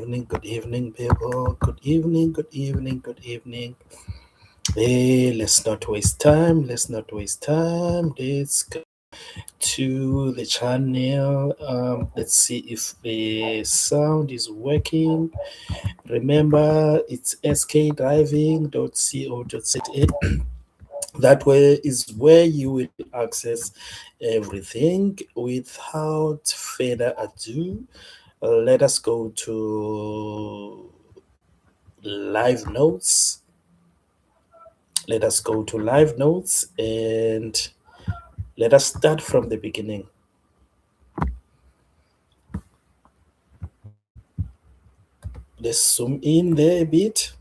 evening, people. Good evening, good evening, good evening. Hey, let's not waste time. Let's not waste time. Let's go to the channel. Let's see if the sound is working. Remember, it's skdriving.co.za. That way is where you will access everything. Without further ado, let us go to live notes. Let us go to live notes and let us start from the beginning. Let's zoom in there a bit.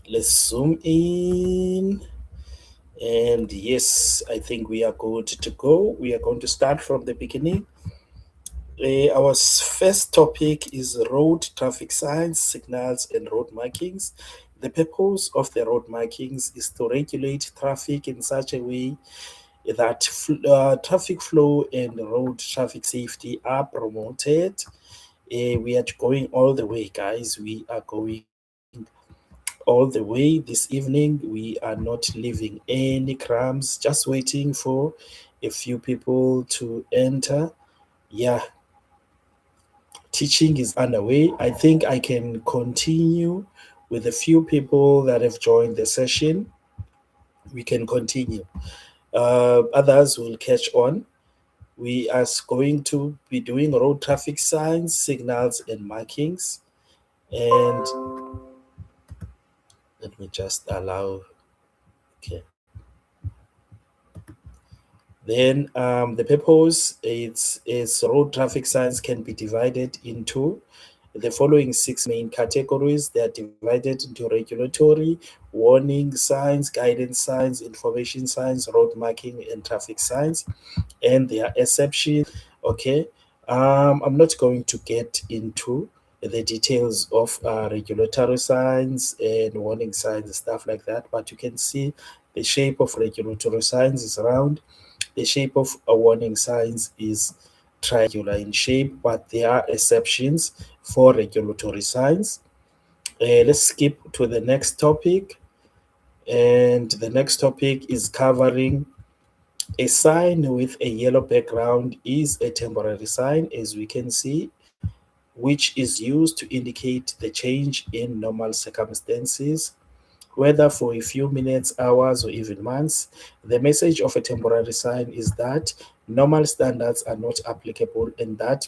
Let's zoom in. And yes, I think we are good to go. We are going to start from the beginning. Our first topic is road traffic signs, signals, and road markings. The purpose of the road markings is to regulate traffic in such a way that traffic flow and road traffic safety are promoted. We are going all the way, guys. We are going all the way this evening. We are not leaving any crumbs, just waiting for a few people to enter. Yeah, teaching is underway. I think I can continue with a few people that have joined the session. We can continue. Others will catch on. We are going to be doing road traffic signs, signals, and markings. And let me just allow. Okay. Then the purpose is road traffic signs can be divided into the following six main categories. They are divided into regulatory, warning signs, guidance signs, information signs, road marking, and traffic signs. And there are exceptions. Okay. I'm not going to get into the details of regulatory signs and warning signs and stuff like that, but you can see the shape of regulatory signs is round. The shape of a warning signs is triangular in shape, but there are exceptions for regulatory signs. Let's skip to the next topic. And the next topic is covering a sign with a yellow background is a temporary sign, as we can see, which is used to indicate the change in normal circumstances, whether for a few minutes, hours, or even months. The message of a temporary sign is that normal standards are not applicable and that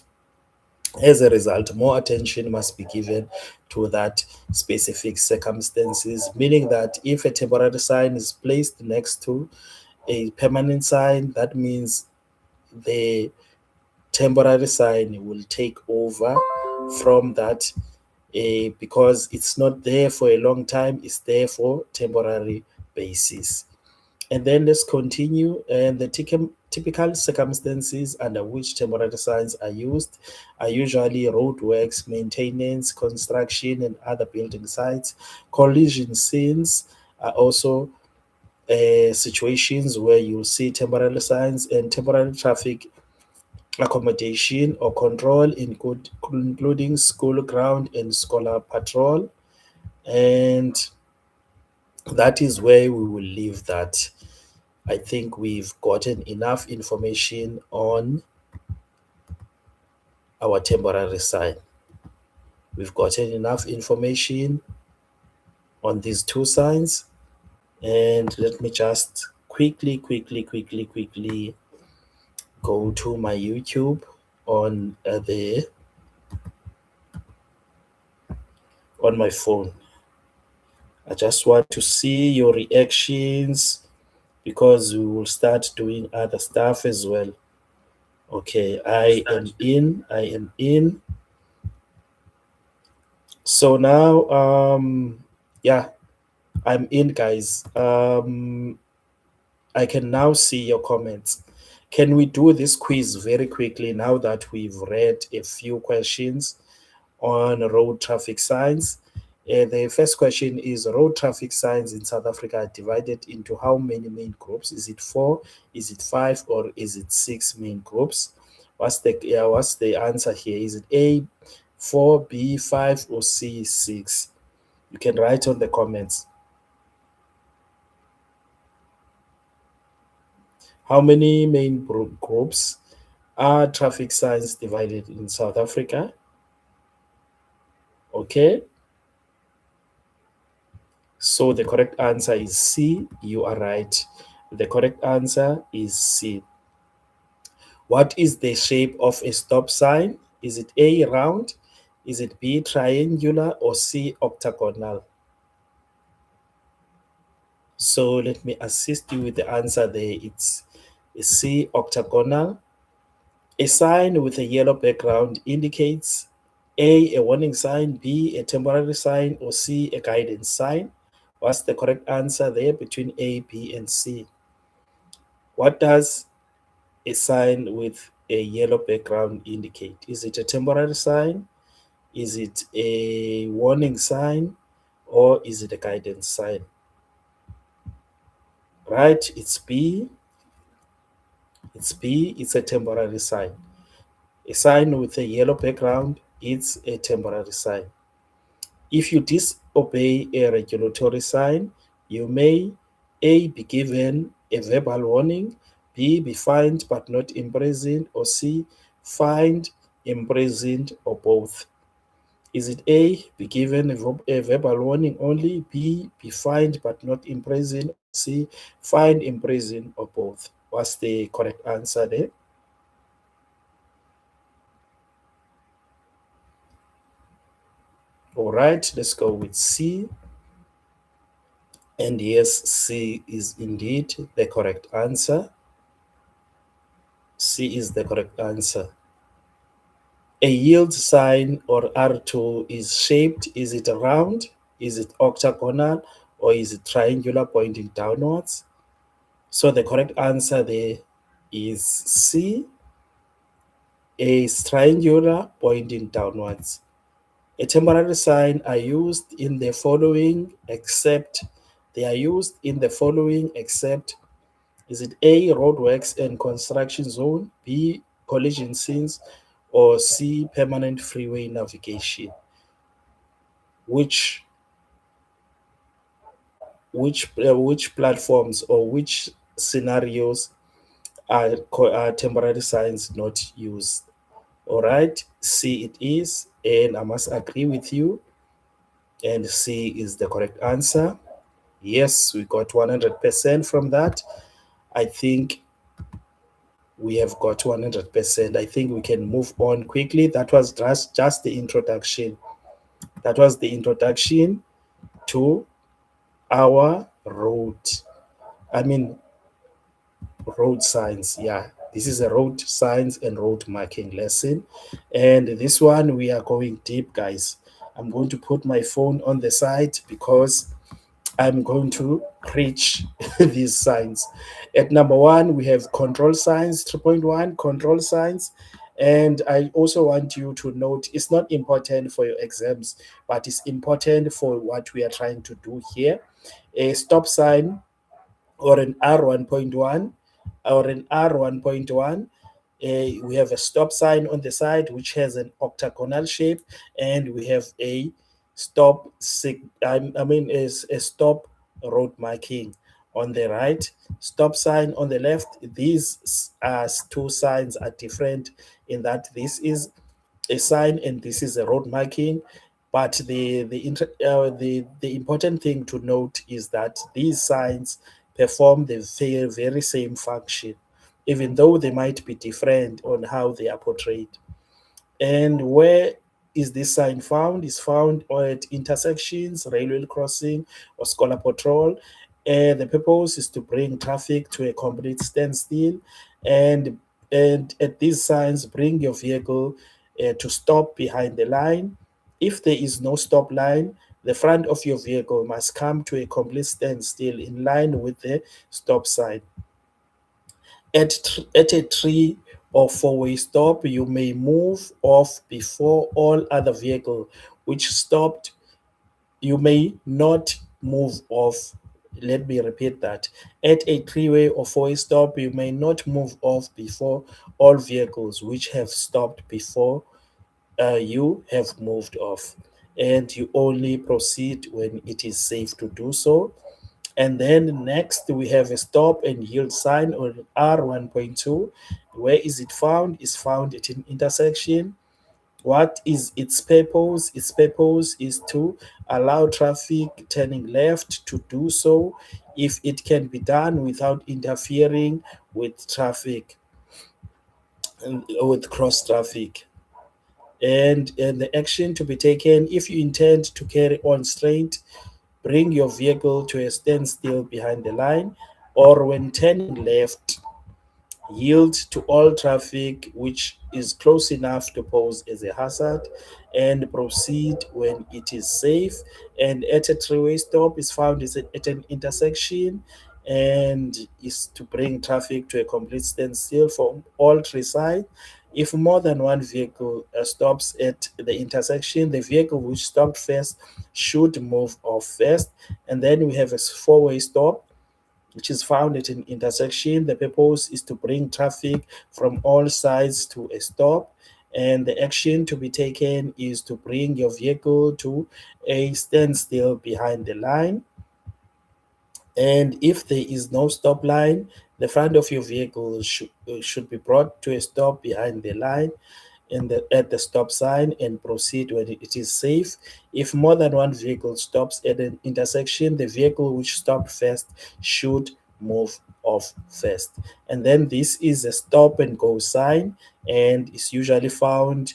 as a result, more attention must be given to that specific circumstances, meaning that if a temporary sign is placed next to a permanent sign, that means the temporary sign will take over from that because it's not there for a long time, it's there for temporary basis. And then let's continue. And the typical circumstances under which temporary signs are used are usually roadworks, maintenance, construction, and other building sites. Collision scenes are also situations where you see temporary signs, and temporary traffic accommodation or control, including school ground and scholar patrol. And that is where we will leave that. I think we've gotten enough information on our temporary sign. We've gotten enough information on these two signs. And let me just quickly go to my YouTube on the on my phone. I just want to see your reactions because we will start doing other stuff as well. Okay, I am in. I am in. So now, yeah, I'm in, guys. I can now see your comments. Can we do this quiz very quickly now that we've read a few questions on road traffic signs? The first question is road traffic signs in South Africa are divided into how many main groups? Is it four? Is it five? Or is it six main groups? What's the answer here? Is it A, four, B, five, or C, six? You can write on the comments. How many main groups are traffic signs divided in South Africa? Okay, so the correct answer is C. You are right. The correct answer is C. What is the shape of a stop sign? Is it A, round? Is it B, triangular? Or C, octagonal? So let me assist you with the answer there. It's C, octagonal. A sign with a yellow background indicates A warning sign, B, a temporary sign, or C, a guidance sign. What's the correct answer there between A, B, and C? What does a sign with a yellow background indicate? Is it a temporary sign? Is it a warning sign? Or is it a guidance sign? Right? It's B. It's B. It's a temporary sign. A sign with a yellow background, it's a temporary sign. If you disobey a regulatory sign, you may A. Be given a verbal warning, B. Be fined but not imprisoned, or C. Fined, imprisoned, or both. Is it A. Be given a verbal warning only, B. Be fined but not imprisoned, or C. Fined, imprisoned, or both? What's the correct answer there? All right, let's go with C. And yes, C is indeed the correct answer. C is the correct answer. A yield sign or R2 is shaped. Is it round? Is it octagonal? Or is it triangular pointing downwards? So the correct answer there is C, a triangular pointing downwards. A temporary sign are used in the following except they are used in the following except is it A, roadworks and construction zone, B, collision scenes, or C, permanent freeway navigation? Which which platforms or which scenarios are temporary signs not used? All right, C it is, and I must agree with you. And C is the correct answer. Yes, we got 100% from that. I think we have got 100%. I think we can move on quickly. That was just the introduction. That was the introduction to our road. I mean, road signs. Yeah, this is a road signs and road marking lesson. And this one, we are going deep, guys. I'm going to put my phone on the side because I'm going to preach these signs. At number one, we have control signs, 3.1 control signs. And I also want you to note it's not important for your exams, but it's important for what we are trying to do here. A stop sign or an R1.1 or an R1.1. We have a stop sign on the side which has an octagonal shape, and we have a I mean is a stop road marking on the right, stop sign on the left. These two signs are different in that this is a sign and this is a road marking. But the important thing to note is that these signs perform the very same function, even though they might be different on how they are portrayed. And where is this sign found? It's found at intersections, railway crossing, or scholar patrol. And the purpose is to bring traffic to a complete standstill. And and at these signs, bring your vehicle to stop behind the line. If there is no stop line, the front of your vehicle must come to a complete standstill in line with the stop sign. At a three or four-way stop, you may move off before all other vehicles which stopped You may not move off. Let me repeat that. At a three-way or four-way stop, you may not move off before all vehicles which have stopped before you have moved off. And you only proceed when it is safe to do so. And then next we have a stop and yield sign on R1.2. Where is it found? It's found at an intersection. What is its purpose? Its purpose is to allow traffic turning left to do so if it can be done without interfering with traffic and with cross traffic. And the action to be taken: if you intend to carry on straight, bring your vehicle to a standstill behind the line, or when turning left, yield to all traffic which is close enough to pose as a hazard, and proceed when it is safe. And at a three-way stop is found is at an intersection and is to bring traffic to a complete standstill from all three sides. If more than one vehicle stops at the intersection, the vehicle which stopped first should move off first. And then we have a four-way stop, which is found at an intersection. The purpose is to bring traffic from all sides to a stop, and the action to be taken is to bring your vehicle to a standstill behind the line. And if there is no stop line, the front of your vehicle should be brought to a stop behind the line at the stop sign and proceed when it is safe. If more than one vehicle stops at an intersection, the vehicle which stopped first should move off first. And then this is a stop and go sign, and is usually found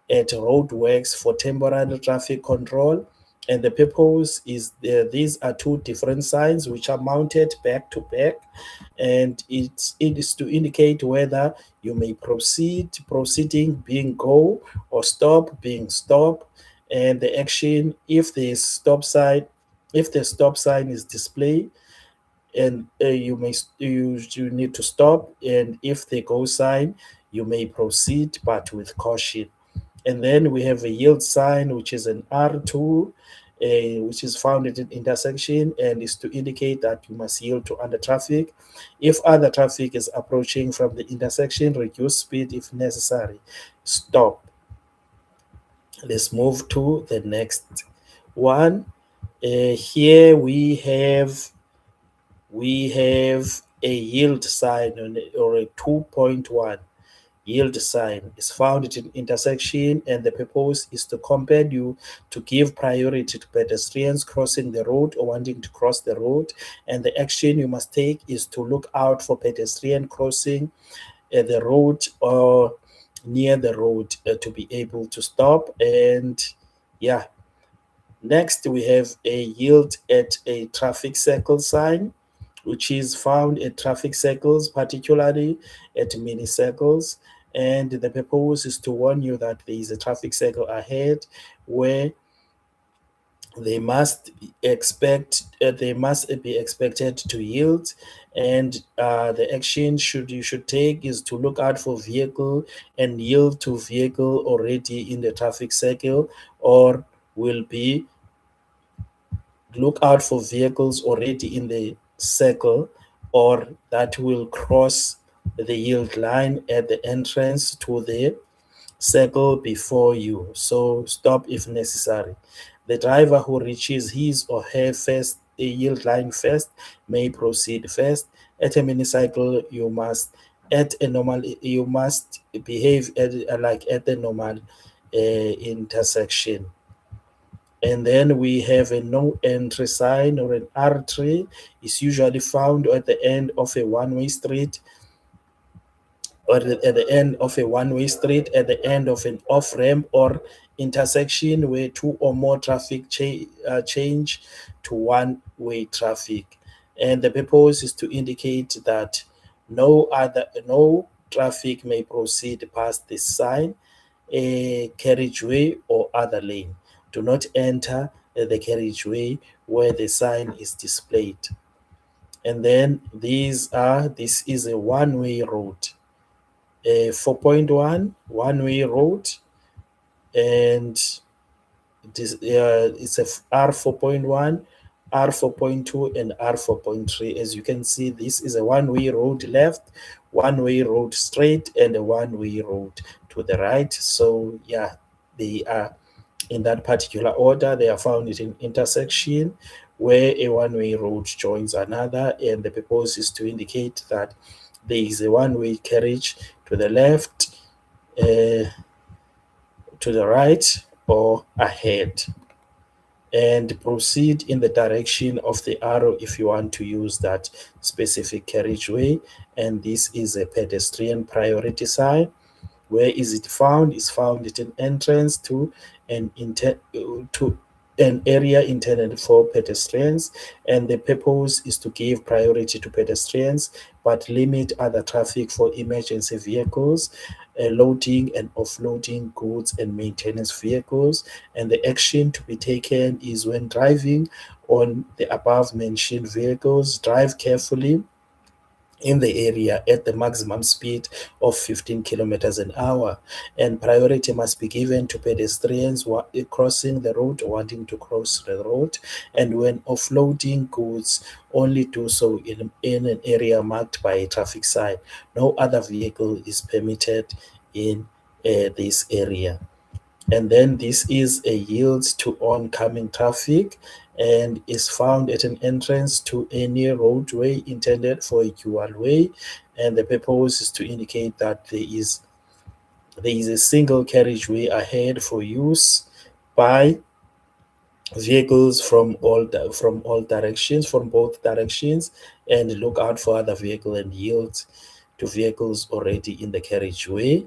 at roadworks for temporary traffic control. And the purpose is these are two different signs which are mounted back to back, and it is to indicate whether you may proceeding being go, or stop being stop. And the action, if the stop sign is displayed, and you need to stop, and if the go sign, you may proceed but with caution. And then we have a yield sign, which is an R2, which is found at an intersection and is to indicate that you must yield to other traffic. If other traffic is approaching from the intersection, reduce speed if necessary. Stop. Let's move to the next one. Here we have a yield sign or a 2.1. Yield sign is found at an intersection, and the purpose is to compel you to give priority to pedestrians crossing the road or wanting to cross the road. And the action you must take is to look out for pedestrian crossing the road or near the road to be able to stop. And yeah, next we have a yield at a traffic circle sign, which is found at traffic circles, particularly at mini circles. And the purpose is to warn you that there is a traffic circle ahead where they must be expected to yield. And the action you should take is to look out for vehicle and yield to vehicle already in the traffic circle, or will be look out for vehicles already in the circle, or that will cross the yield line at the entrance to the circle before you. So stop if necessary. The driver who reaches his or her first yield line first may proceed first. At a minicycle, you must behave like at the normal intersection. And then we have a no entry sign, or an R3. Is usually found at the end of a one-way street, or at the end of a one-way street, at the end of an off-ramp or intersection where two or more traffic change to one-way traffic. And the purpose is to indicate that no traffic may proceed past this sign, a carriageway or other lane. Do not enter the carriageway where the sign is displayed. And then this is a one-way road. 4.1 one-way road, and It's a R4.1, R4.2, and R4.3. As you can see, this is a one-way road left, one-way road straight, and a one-way road to the right. So yeah, they are in that particular order. They are found at an intersection where a one-way road joins another, and the purpose is to indicate that there is a one-way carriage to the left, uh, to the right, or ahead, and proceed in the direction of the arrow if you want to use that specific carriageway. And this is a pedestrian priority sign. Where is it found? It's found at an entrance to to an area intended for pedestrians, and the purpose is to give priority to pedestrians but limit other traffic for emergency vehicles, loading and offloading goods, and maintenance vehicles. And the action to be taken is when driving on the above mentioned vehicles, drive carefully in the area at the maximum speed of 15 kilometers an hour, and priority must be given to pedestrians crossing the road or wanting to cross the road, and when offloading goods only do so in an area marked by a traffic sign. No other vehicle is permitted in this area. And then this is a yield to oncoming traffic and is found at an entrance to any roadway intended for a dual way. And the purpose is to indicate that there is a single carriageway ahead for use by vehicles from all directions, from both directions, and look out for other vehicle and yield to vehicles already in the carriageway.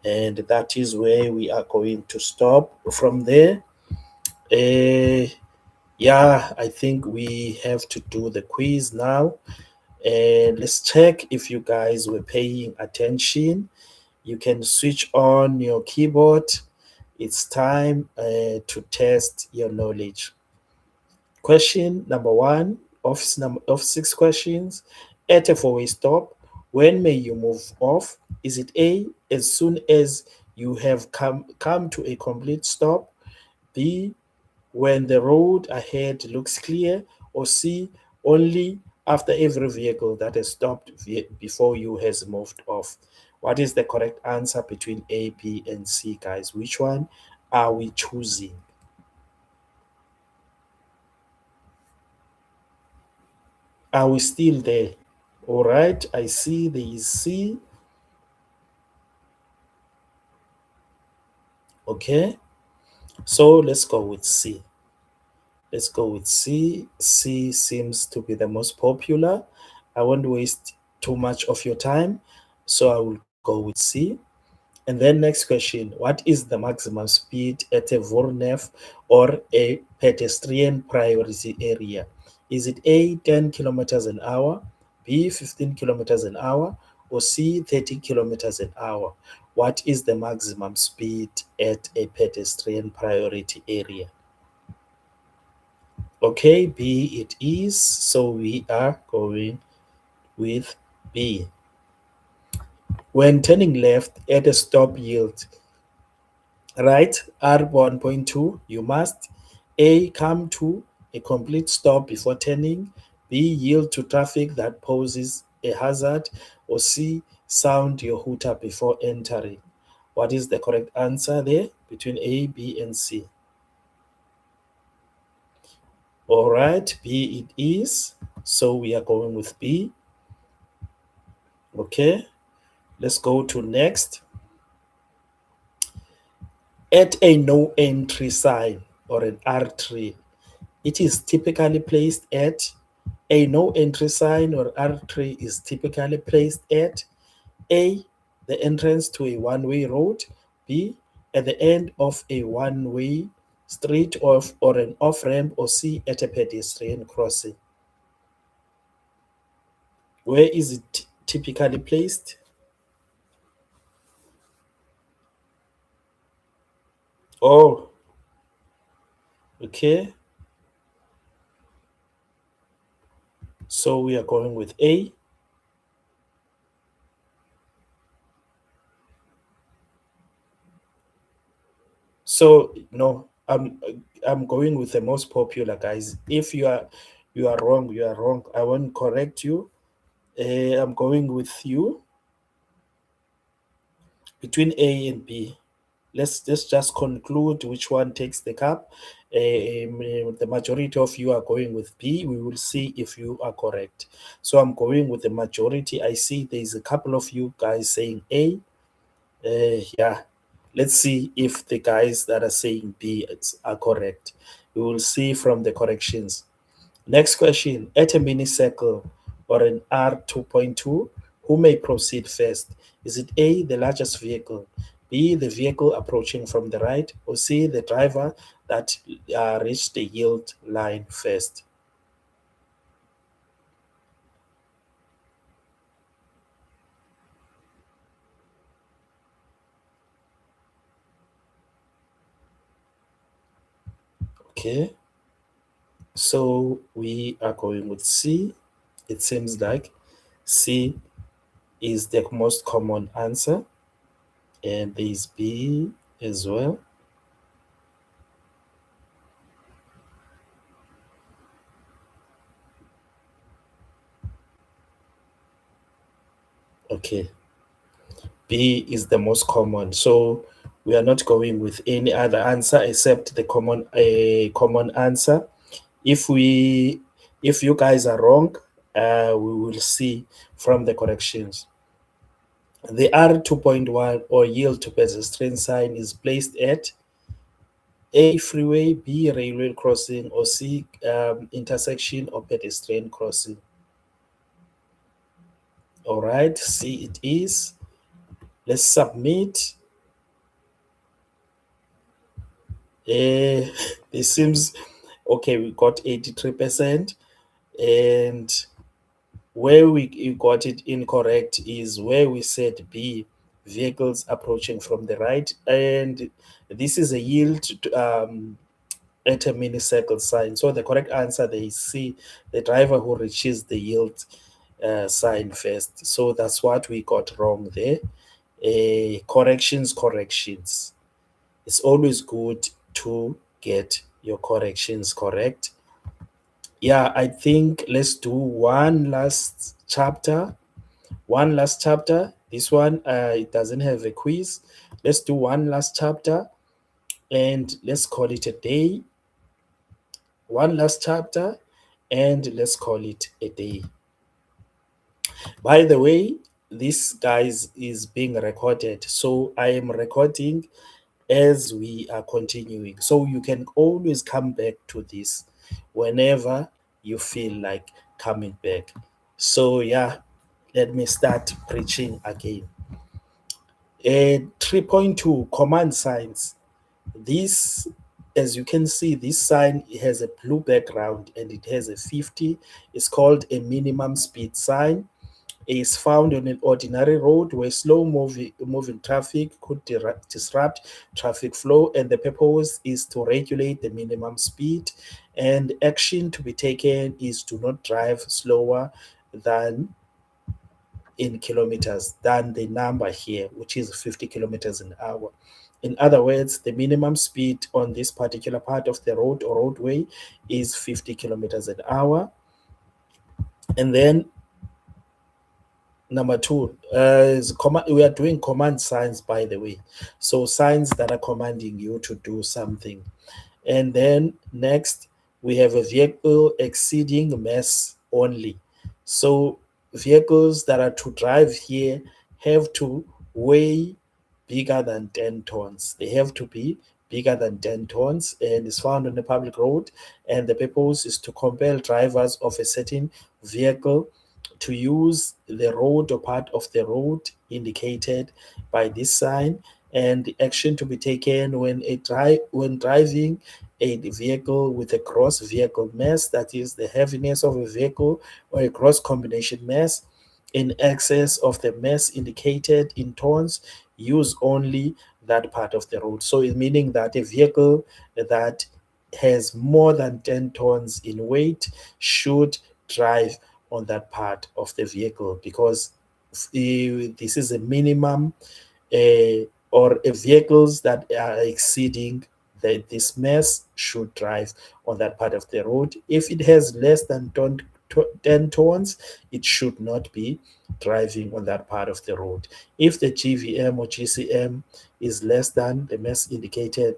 And that is where we are going to stop from there. Uh, yeah, I think we have to do the quiz now. And let's check if you guys were paying attention. You can switch on your keyboard. It's time to test your knowledge. Question number one of six questions. At a four-way stop, when may you move off? Is it A, as soon as you have come to a complete stop? B, when the road ahead looks clear? Or C, only after every vehicle that has stopped before you has moved off? What is the correct answer between A, B, and C, guys? Which one are we choosing? Are we still there? All right, I see there is C. Okay, so let's go with C. Let's go with C. C seems to be the most popular. I won't waste too much of your time, so I will go with C. And then next question, what is the maximum speed at a Vornef or a pedestrian priority area? Is it A, 10 kilometers an hour, B, 15 kilometers an hour, or C, 30 kilometers an hour? What is the maximum speed at a pedestrian priority area? Okay, B it is. So we are going with B. When turning left at a stop yield, right, R1.2, you must A, come to a complete stop before turning, B, yield to traffic that poses a hazard, or C, sound your hooter before entering. What is the correct answer there between A, B, and C? All right, B it is. So we are going with B. Okay, let's go to next. At a no entry sign or an R3, it is typically placed at a no entry sign or R3 is typically placed at A, the entrance to a one-way road, B, at the end of a one-way street or an off-ramp, or C, at a pedestrian crossing. Where is it typically placed? Oh, okay. So we are going with A. So no, I'm I'm going with the most popular, guys. If you are wrong, you are wrong. I won't correct you. I'm going with you between A and B. Let's just conclude which one takes the cup. The majority of you are going with B. We will see if you are correct. So I'm going with the majority. I see there's a couple of you guys saying A. Yeah, let's see if the guys that are saying B are correct. We will see from the corrections. Next question. At a mini circle or an R2.2, who may proceed first? Is it A, the largest vehicle, B, the vehicle approaching from the right, or C, the driver that reached the yield line first? Okay, so we are going with C. It seems like C is the most common answer, and there is B as well. Okay, B is the most common. So we are not going with any other answer except the common answer. If we if you guys are wrong, we will see from the corrections. The R2.1 or yield to pedestrian sign is placed at A freeway, B railway crossing, or C intersection or pedestrian crossing. All right, C it is. Let's submit. Uh, this seems okay. We got 83%, and where we got it incorrect is where we said B, vehicles approaching from the right, and this is a yield at a mini circle sign. So the correct answer there is C, the driver who reaches the yield sign first. So that's what we got wrong there. Corrections. It's always good to get your corrections correct. Yeah, I think let's do one last chapter. One last chapter. This one, it doesn't have a quiz. Let's do one last chapter and let's call it a day. One last chapter and let's call it a day. By the way, this guys is being recorded. So I am recording as we are continuing. So you can always come back to this whenever you feel like coming back. So, yeah, let me start preaching again. 3.2 command signs. This, as you can see, this sign has a blue background and it has a 50. It's called a minimum speed sign, is found on an ordinary road where moving traffic could disrupt traffic flow, and the purpose is to regulate the minimum speed. And action to be taken is to not drive slower than in kilometers than the number here, which is 50 kilometers an hour. In other words, the minimum speed on this particular part of the road or roadway is 50 kilometers an hour. And then number two, we are doing command signs, by the way. So signs that are commanding you to do something. And then next, we have a vehicle exceeding mass only. So vehicles that are to drive here have to weigh bigger than 10 tons. They have to be bigger than 10 tons and is found on a public road. And the purpose is to compel drivers of a certain vehicle to use the road or part of the road indicated by this sign, and the action to be taken when driving a vehicle with a gross vehicle mass, that is the heaviness of a vehicle, or a gross combination mass in excess of the mass indicated in tons, use only that part of the road. So it meaning that a vehicle that has more than 10 tons in weight should drive on that part of the vehicle, because this is a minimum or vehicles that are exceeding that this mass should drive on that part of the road. If it has less than 10 tons, it should not be driving on that part of the road. If the GVM or GCM is less than the mass indicated,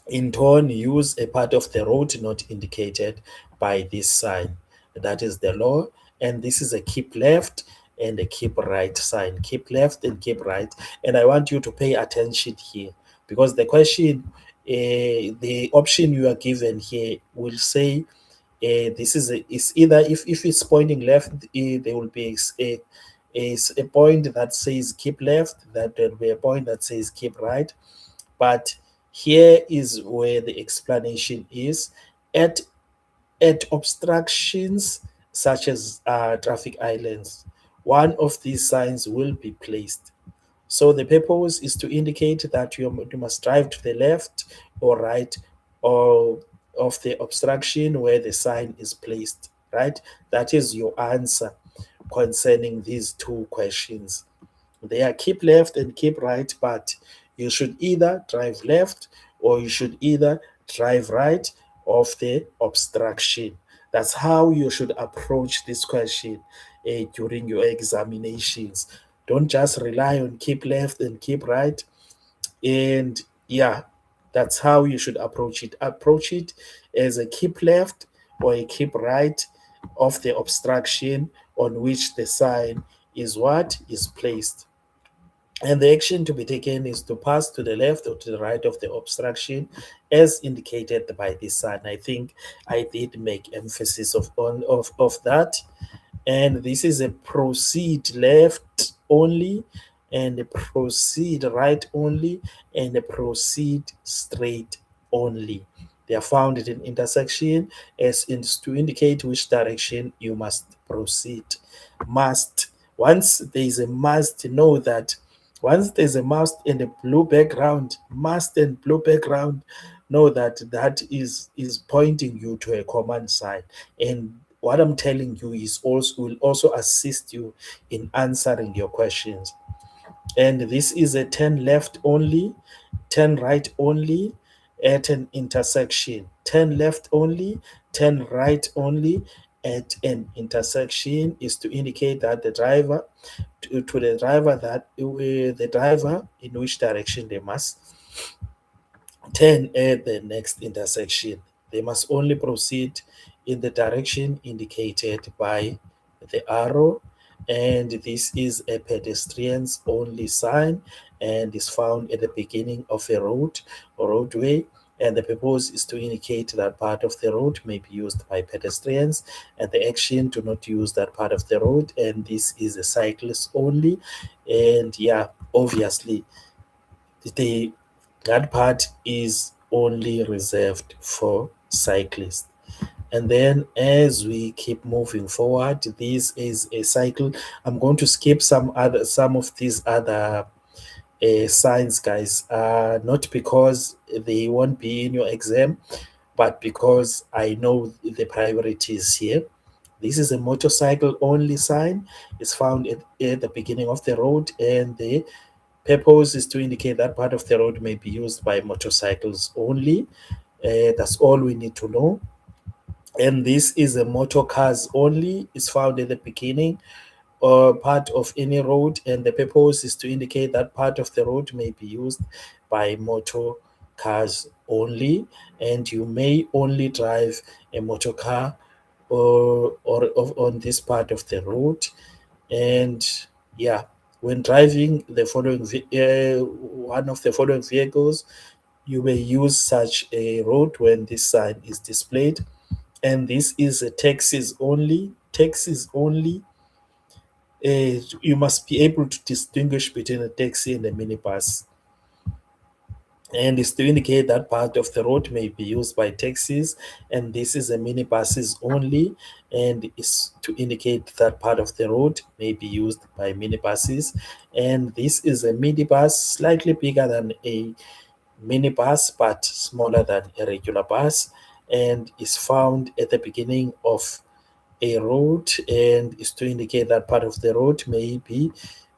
in turn use a part of the road not indicated by this sign. That is the law, and this is a keep left and a keep right sign. Keep left and keep right. And I want you to pay attention here, because the question, the option you are given here will say, this is either, if it's pointing left, there will be a point that says keep left, that there will be a point that says keep right. But here is where the explanation is. At, at obstructions such as traffic islands, one of these signs will be placed. So the purpose is to indicate that you must drive to the left or right or of the obstruction where the sign is placed, right? That is your answer concerning these two questions. They are keep left and keep right, but you should either drive left or you should either drive right of the obstruction. That's how you should approach this question during your examinations. Don't just rely on keep left and keep right. And yeah, that's how you should approach it. Approach it as a keep left or a keep right of the obstruction on which the sign is what is placed. And the action to be taken is to pass to the left or to the right of the obstruction as indicated by this sign. I think I did make emphasis of that. And this is a proceed left only, and a proceed right only, and a proceed straight only. They are found at an intersection as in to indicate which direction you must proceed. Must. Once there is a must, know that once there's a must and a blue background, must and blue background, know that that is pointing you to a command sign. And what I'm telling you is also will also assist you in answering your questions. And this is a turn left only, turn right only at an intersection. Turn left only, turn right only at an intersection is to indicate that the driver to the driver that the driver in which direction they must turn at the next intersection. They must only proceed in the direction indicated by the arrow, and this is a pedestrians only sign and is found at the beginning of a road or roadway. And the purpose is to indicate that part of the road may be used by pedestrians, and the action to not use that part of the road. And this is a cyclist only. And yeah, obviously, the that part is only reserved for cyclists. And then as we keep moving forward, this is a cycle. I'm going to skip some of these other signs, guys, not because they won't be in your exam, but because I know the priorities here. This is a motorcycle only sign. It's found at the beginning of the road, and the purpose is to indicate that part of the road may be used by motorcycles only. That's all we need to know. And this is a motor cars only. It's found at the beginning or part of any road, and the purpose is to indicate that part of the road may be used by motor cars only, and you may only drive a motor car on this part of the road. And yeah, when driving the following one of the following vehicles, you may use such a road when this sign is displayed. And this is a taxis only. Taxis only. You must be able to distinguish between a taxi and a minibus, and is to indicate that part of the road may be used by taxis, and this is a minibuses only, and is to indicate that part of the road may be used by minibuses. And this is a minibus, slightly bigger than a minibus but smaller than a regular bus, and is found at the beginning of a road, and is to indicate that part of the road may be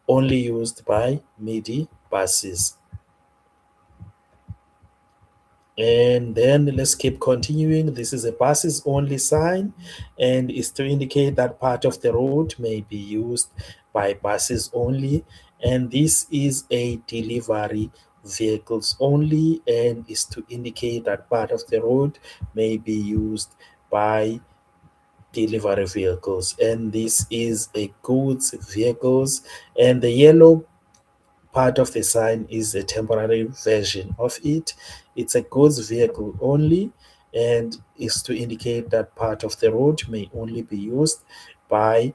only used by midi buses. And then let's keep continuing. This is a buses only sign and is to indicate that part of the road may be used by buses only. And this is a delivery vehicles only and is to indicate that part of the road may be used by delivery vehicles. And this is a goods vehicles. And the yellow part of the sign is a temporary version of it. It's a goods vehicle only and is to indicate that part of the road may only be used by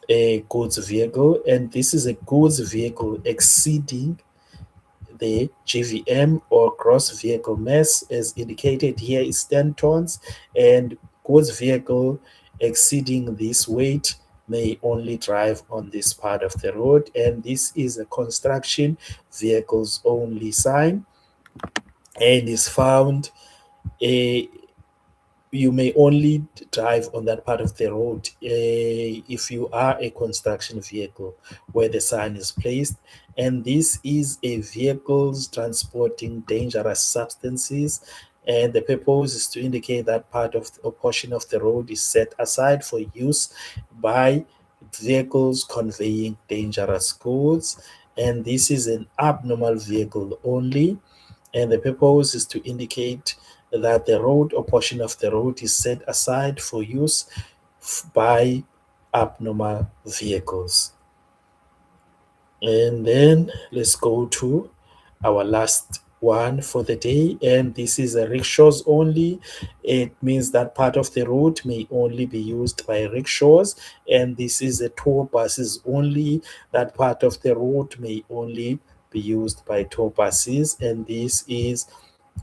a goods vehicle. And this is a goods vehicle exceeding the GVM or gross vehicle mass, as indicated here, is 10 tons, and goods vehicle exceeding this weight may only drive on this part of the road. And this is a construction vehicles only sign and is found a you may only drive on that part of the road if you are a construction vehicle where the sign is placed. And this is a vehicles transporting dangerous substances. And the purpose is to indicate that part of a portion of the road is set aside for use by vehicles conveying dangerous goods. And this is an abnormal vehicle only, and the purpose is to indicate that the road or portion of the road is set aside for use by abnormal vehicles. And then let's go to our last one for the day, and this is a rickshaws only. It means that part of the road may only be used by rickshaws. And this is a tour buses only, that part of the road may only be used by tour buses. And this is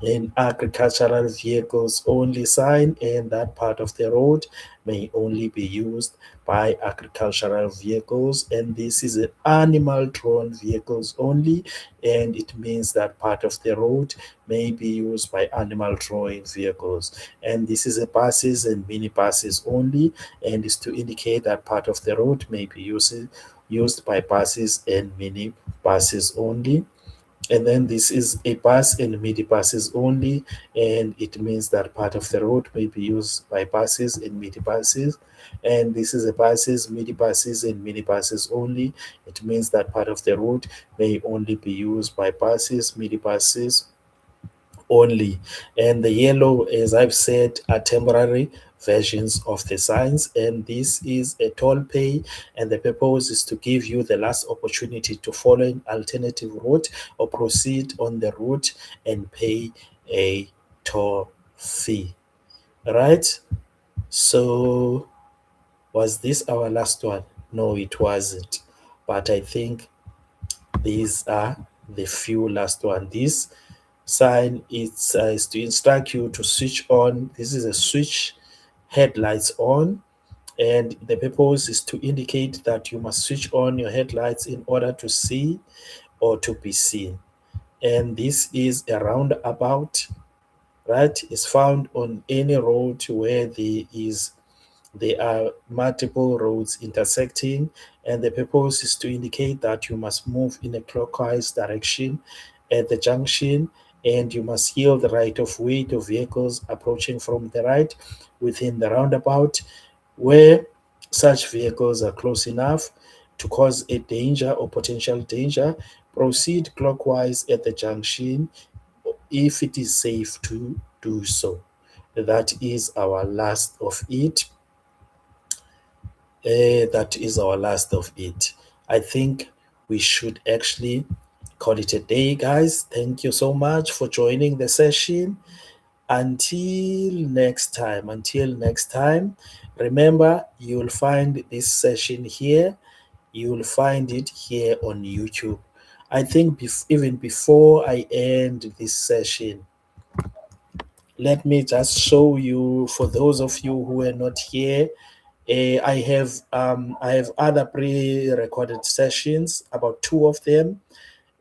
an agricultural vehicles only sign, and that part of the road may only be used by agricultural vehicles. And this is an animal drawn vehicles only, and it means that part of the road may be used by animal drawing vehicles. And this is a buses and mini buses only, and is to indicate that part of the road may be used by buses and mini buses only. And then this is a bus and mini buses only, and it means that part of the road may be used by buses and mini buses. And this is a buses, mini buses, and mini buses only. It means that part of the road may only be used by buses, mini buses, only. And the yellow, as I've said, are temporary versions of the signs. And this is a toll pay. And the purpose is to give you the last opportunity to follow an alternative route or proceed on the route and pay a toll fee. Right? So, was this our last one? No, it wasn't. But I think these are the few last one. This sign is to instruct you to switch on. This is a switch headlights on, and the purpose is to indicate that you must switch on your headlights in order to see or to be seen. And this is a roundabout, right? It's found on any road where there are multiple roads intersecting, and the purpose is to indicate that you must move in a clockwise direction at the junction, and you must yield the right of way to vehicles approaching from the right within the roundabout. Where such vehicles are close enough to cause a danger or potential danger, proceed clockwise at the junction if it is safe to do so. That is our last of it. That is our last of it. I think we should actually call it a day, guys. Thank you so much for joining the session. Until next time, remember you'll find this session here. You'll find it here on YouTube. I think even before I end this session, let me just show you, for those of you who are not here, I have other pre-recorded sessions, about two of them.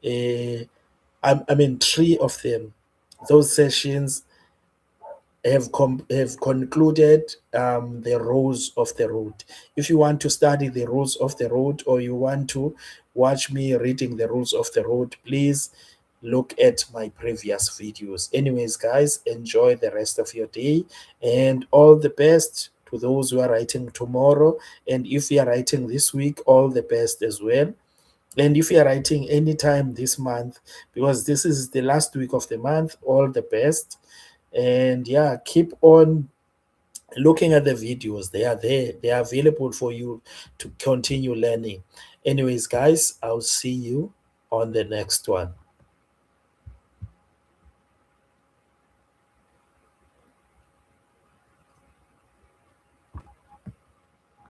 I mean three of them. Those sessions have concluded the rules of the road. If you want to study the rules of the road, or you want to watch me reading the rules of the road, please look at my previous videos. Anyways, guys, enjoy the rest of your day and all the best to those who are writing tomorrow. And if you are writing this week, all the best as well. And if you are writing anytime this month, because this is the last week of the month, all the best. And yeah, keep on looking at the videos. They are there, they are available for you to continue learning. Anyways, guys, I'll see you on the next one.